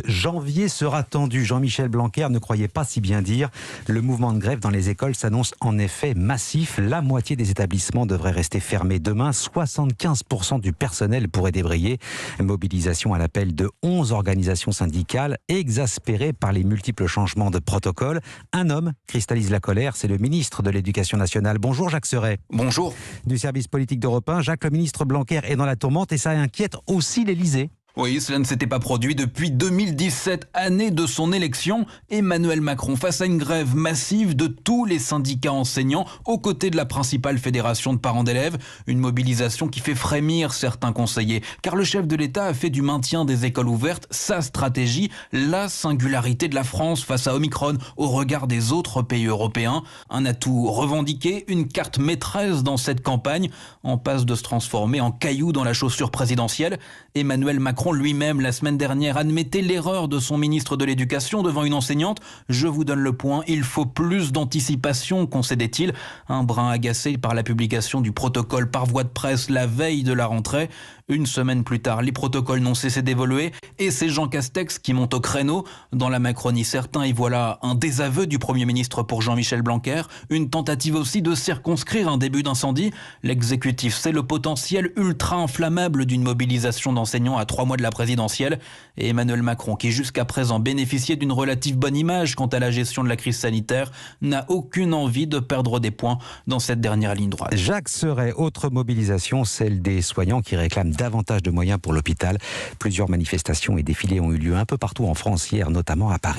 Janvier sera tendu. Jean-Michel Blanquer ne croyait pas si bien dire. Le mouvement de grève dans les écoles s'annonce en effet massif. La moitié des établissements devraient rester fermés demain. 75% du personnel pourrait débrayer. Mobilisation à l'appel de 11 organisations syndicales, exaspérées par les multiples changements de protocole. Un homme cristallise la colère, c'est le ministre de l'Éducation nationale. Bonjour Jacques Serret. Bonjour. Du service politique d'Europe 1, Jacques, le ministre Blanquer est dans la tourmente et ça inquiète aussi l'Élysée. Oui, cela ne s'était pas produit depuis 2017, année de son élection. Emmanuel Macron face à une grève massive de tous les syndicats enseignants aux côtés de la principale fédération de parents d'élèves. Une mobilisation qui fait frémir certains conseillers. Car le chef de l'État a fait du maintien des écoles ouvertes sa stratégie, la singularité de la France face à Omicron au regard des autres pays européens. Un atout revendiqué, une carte maîtresse dans cette campagne, en passe de se transformer en caillou dans la chaussure présidentielle. Emmanuel Macron lui-même, la semaine dernière, admettait l'erreur de son ministre de l'Éducation devant une enseignante. Je vous donne le point, il faut plus d'anticipation, concédait-il. Un brin agacé par la publication du protocole par voie de presse la veille de la rentrée. Une semaine plus tard, les protocoles n'ont cessé d'évoluer et c'est Jean Castex qui monte au créneau. Dans la Macronie, certains y voilà un désaveu du Premier ministre pour Jean-Michel Blanquer, une tentative aussi de circonscrire un début d'incendie. L'exécutif sait le potentiel ultra inflammable d'une mobilisation d'enseignants à 3 mois de la présidentielle. Et Emmanuel Macron, qui jusqu'à présent bénéficiait d'une relative bonne image quant à la gestion de la crise sanitaire, n'a aucune envie de perdre des points dans cette dernière ligne droite. Jacques Serret, autre mobilisation, celle des soignants qui réclament davantage de moyens pour l'hôpital. Plusieurs manifestations et défilés ont eu lieu un peu partout en France hier, notamment à Paris.